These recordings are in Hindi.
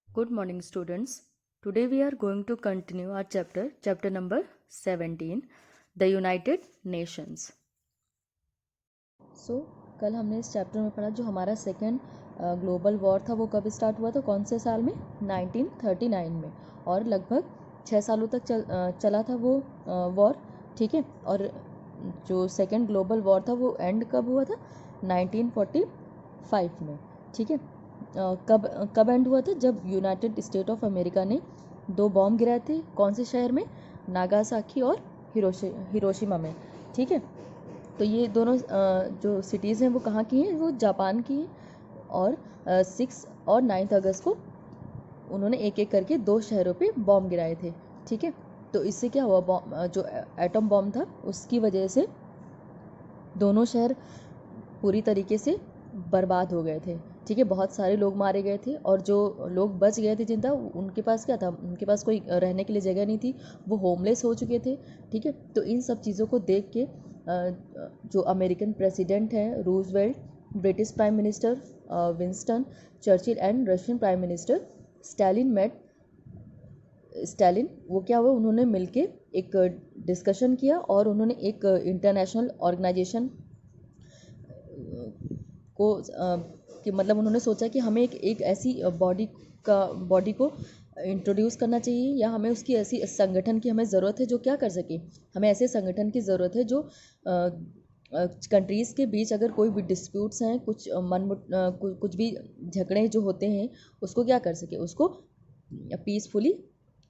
Good morning, students. Today we are going to continue our chapter number 17, The United Nations. कल हमने इस चैप्टर में पढ़ा जो हमारा सेकेंड ग्लोबल वॉर था वो कब स्टार्ट हुआ था, कौन से साल में? 1939 में, और लगभग 6 सालों तक चला था वो वॉर, ठीक है। और जो सेकेंड ग्लोबल वॉर था वो एंड कब हुआ था? 1945 में, ठीक है। कब एंड हुआ था? जब यूनाइटेड स्टेट ऑफ अमेरिका ने 2 बॉम्ब गिराए थे। कौन से शहर में? नागासाकी और हिरोशिमा में, ठीक है। तो ये दोनों जो सिटीज़ हैं वो कहाँ की हैं? वो जापान की हैं। और 6 और 9 अगस्त को उन्होंने एक एक करके 2 शहरों पे बॉम्ब गिराए थे, ठीक है। तो इससे क्या हुआ, जो एटम बॉम्ब था उसकी वजह से दोनों शहर पूरी तरीके से बर्बाद हो गए थे, ठीक है। बहुत सारे लोग मारे गए थे और जो लोग बच गए थे जिंदा, उनके पास क्या था? उनके पास कोई रहने के लिए जगह नहीं थी, वो होमलेस हो चुके थे, ठीक है। तो इन सब चीज़ों को देख के जो अमेरिकन प्रेसिडेंट हैं Roosevelt, British prime minister Winston Churchill and Russian prime minister Stalin, वो क्या हुआ, उन्होंने मिलके एक डिस्कशन किया और उन्होंने एक इंटरनेशनल ऑर्गेनाइजेशन को कि मतलब उन्होंने सोचा कि हमें एक ऐसी बॉडी को इंट्रोड्यूस करना चाहिए, या हमें उसकी ऐसी संगठन की हमें ज़रूरत है जो क्या कर सके। हमें ऐसे संगठन की ज़रूरत है जो कंट्रीज़ के बीच अगर कोई भी डिस्प्यूट्स हैं, कुछ भी झगड़े जो होते हैं, उसको क्या कर सके, उसको पीसफुली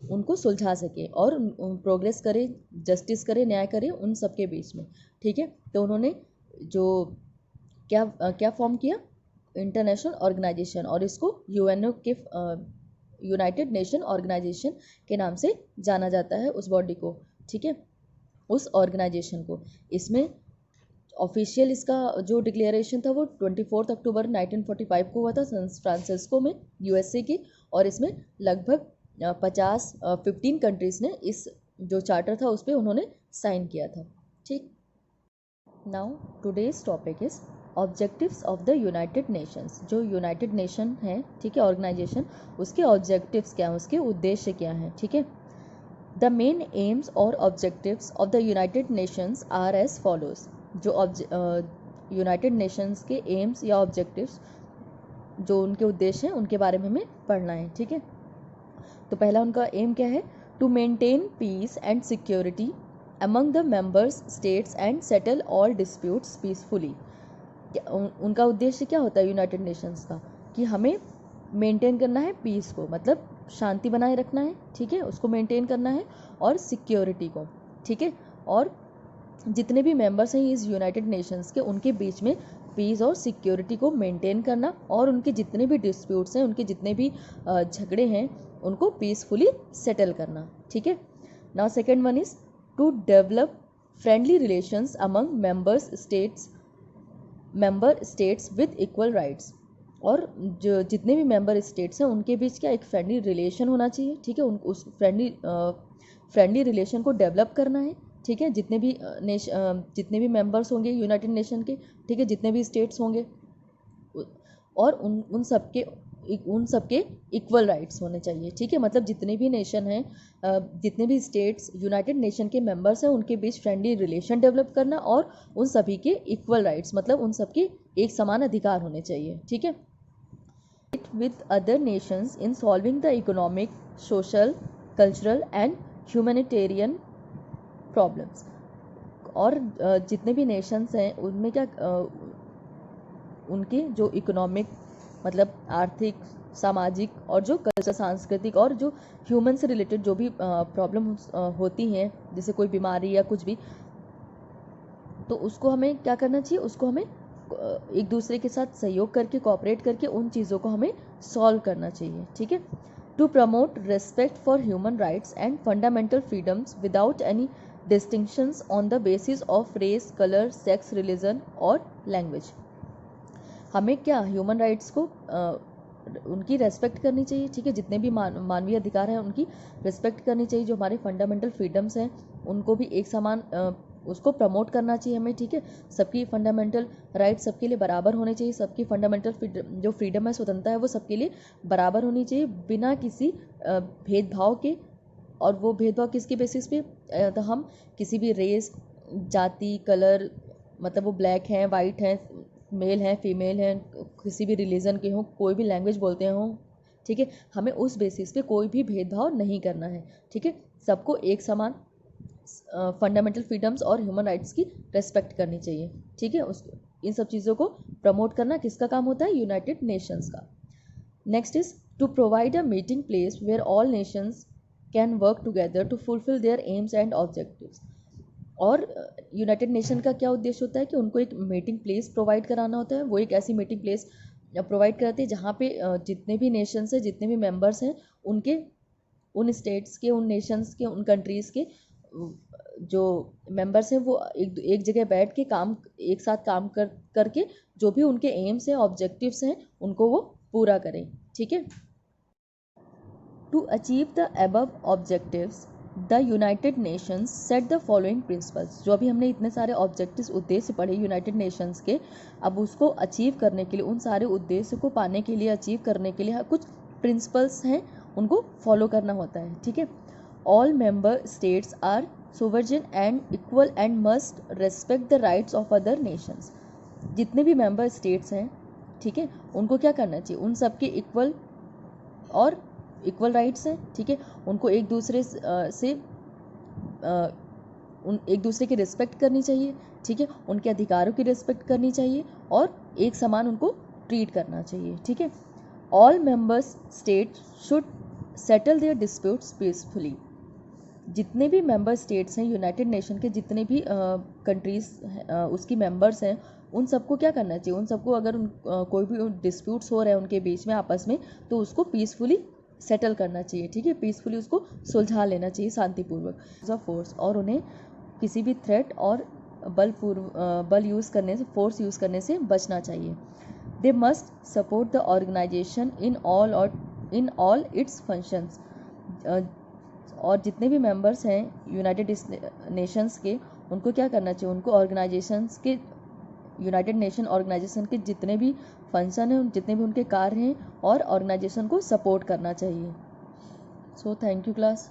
उनको सुलझा सके और प्रोग्रेस करे, जस्टिस करे, न्याय करे उन सब के बीच में, ठीक है। तो उन्होंने जो क्या फॉर्म किया? इंटरनेशनल ऑर्गेनाइजेशन, और इसको यूएनओ के यूनाइटेड नेशन ऑर्गेनाइजेशन के नाम से जाना जाता है उस बॉडी को, ठीक है, उस ऑर्गेनाइजेशन को। इसमें ऑफिशियल इसका जो डिक्लेरेशन था वो 24 अक्टूबर 1945 को हुआ था सैन फ्रांसिस्को में, यूएसए की। और इसमें लगभग 15 कंट्रीज़ ने इस जो चार्टर था उस पर उन्होंने साइन किया था, ठीक। Now today's topic is objectives of the United Nations. जो यूनाइटेड नेशन है, ठीक है, ऑर्गेनाइजेशन, उसके ऑब्जेक्टिव्स क्या हैं, उसके उद्देश्य क्या हैं, ठीक है। द मेन एम्स और objectives of the United Nations are as follows. जो यूनाइटेड नेशंस के एम्स या ऑब्जेक्टिव्स, जो उनके उद्देश्य हैं, उनके बारे में हमें पढ़ना है, ठीक है। तो पहला उनका एम क्या है? To maintain peace and security among the members states and settle all disputes peacefully. उनका उद्देश्य क्या होता है यूनाइटेड नेशंस का? कि हमें मेंटेन करना है पीस को, मतलब शांति बनाए रखना है, ठीक है, उसको मेंटेन करना है, और सिक्योरिटी को, ठीक है। और जितने भी मेंबर्स हैं इस यूनाइटेड नेशंस के, उनके बीच में पीस और सिक्योरिटी को मेंटेन करना, और उनके जितने भी डिस्प्यूट्स हैं, उनके जितने भी झगड़े हैं, उनको पीसफुली सेटल करना, ठीक है। Now second one is to develop friendly relations among member states with equal rights. और जो जितने भी मेंबर स्टेट्स हैं उनके बीच क्या एक फ्रेंडली रिलेशन होना चाहिए, ठीक है। उस फ्रेंडली रिलेशन को डेवलप करना है, ठीक है। जितने भी मेंबर्स होंगे यूनाइटेड नेशन के, ठीक है, जितने भी स्टेट्स होंगे, और उन सबके इक्वल राइट्स होने चाहिए, ठीक है। मतलब जितने भी नेशन हैं, जितने भी स्टेट्स यूनाइटेड नेशन के मेंबर्स हैं, उनके बीच फ्रेंडली रिलेशन डेवलप करना, और उन सभी के इक्वल राइट्स, मतलब उन सबके एक समान अधिकार होने चाहिए, ठीक है। with other nations in solving the economic, social, cultural and humanitarian problems। और जितने भी नेशंस हैं उनमें क्या उनके जो इकोनॉमिक, मतलब आर्थिक, सामाजिक, और जो कल्चर, सांस्कृतिक, और जो ह्यूमन से रिलेटेड जो भी प्रॉब्लम होती हैं, जैसे कोई बीमारी या कुछ भी, तो उसको हमें क्या करना चाहिए? उसको हमें एक दूसरे के साथ सहयोग करके, कोऑपरेट करके उन चीज़ों को हमें सॉल्व करना चाहिए, ठीक है। To promote respect for human rights and fundamental freedoms without any distinctions on the basis of race, colour, sex, religion और लैंग्वेज। हमें क्या ह्यूमन राइट्स को उनकी रेस्पेक्ट करनी चाहिए, ठीक है। जितने भी मानवीय अधिकार हैं उनकी रेस्पेक्ट करनी चाहिए। जो हमारे फंडामेंटल फ्रीडम्स हैं उनको भी एक समान उसको प्रमोट करना चाहिए हमें, ठीक है। सबकी फंडामेंटल राइट सबके लिए बराबर होने चाहिए, सबकी फंडामेंटल जो फ्रीडम है, स्वतंत्रता है, वो सबके लिए बराबर होनी चाहिए बिना किसी भेदभाव के। और वो भेदभाव किसके बेसिस पे, तो हम किसी भी रेस, जाति, कलर, मतलब वो ब्लैक हैं, वाइट हैं, मेल हैं, फीमेल हैं, किसी भी रिलीजन के हों, कोई भी लैंग्वेज बोलते हों, ठीक है, हमें उस बेसिस पे कोई भी भेदभाव नहीं करना है, ठीक है। सबको एक समान फंडामेंटल फ्रीडम्स और ह्यूमन राइट्स की रेस्पेक्ट करनी चाहिए, ठीक है। उस इन सब चीज़ों को प्रमोट करना किसका काम होता है, यूनाइटेड नेशंस का। Next is to provide a meeting place where all nations can work together to fulfil their aims and objectives. और यूनाइटेड नेशन का क्या उद्देश्य होता है कि उनको एक मीटिंग प्लेस प्रोवाइड कराना होता है। वो एक ऐसी मीटिंग प्लेस प्रोवाइड कराते हैं जहाँ पे जितने भी नेशंस हैं, जितने भी मेंबर्स हैं, उनके उन स्टेट्स के, उन नेशंस के, उन कंट्रीज़ के जो मेंबर्स हैं, वो एक जगह बैठ के एक साथ काम करके जो भी उनके एम्स हैं, ऑब्जेक्टिव्स हैं, उनको वो पूरा करें, ठीक है। To achieve the above objectives the United Nations set the following principles. जो अभी हमने इतने सारे ऑब्जेक्टिव्स, उद्देश्य पढ़े यूनाइटेड नेशंस के, अब उसको अचीव करने के लिए, उन सारे उद्देश्य को पाने के लिए, अचीव करने के लिए कुछ प्रिंसिपल्स हैं, उनको फॉलो करना होता है, ठीक है। All member states are sovereign and equal and must respect the rights of other nations. जितने भी मेंबर स्टेट्स हैं, ठीक है, उनको क्या करना चाहिए, उन सबके इक्वल राइट्स हैं, ठीक है। उनको एक दूसरे की रिस्पेक्ट करनी चाहिए, ठीक है। उनके अधिकारों की रिस्पेक्ट करनी चाहिए और एक समान उनको ट्रीट करना चाहिए, ठीक है। All members state should settle their disputes peacefully. जितने भी मेंबर स्टेट्स हैं यूनाइटेड नेशन के, जितने भी कंट्रीज़ उसकी मेंबर्स हैं, उन सबको क्या करना चाहिए, उन सबको अगर कोई भी डिस्प्यूट्स हो रहे हैं उनके बीच में आपस में, तो उसको पीसफुली सेटल करना चाहिए, ठीक है। पीसफुली उसको सुलझा लेना चाहिए, शांतिपूर्वक ऑफ फोर्स। और उन्हें किसी भी थ्रेट और बल यूज़ करने से, फोर्स यूज़ करने से बचना चाहिए। They must support the organisation in all its functions. और जितने भी मेंबर्स हैं यूनाइटेड नेशंस के, उनको क्या करना चाहिए, उनको ऑर्गेनाइजेशंस के, यूनाइटेड नेशन ऑर्गेनाइजेशन के जितने भी फंक्शन हैं, जितने भी उनके कार्य हैं, और ऑर्गेनाइजेशन को सपोर्ट करना चाहिए। So thank you class.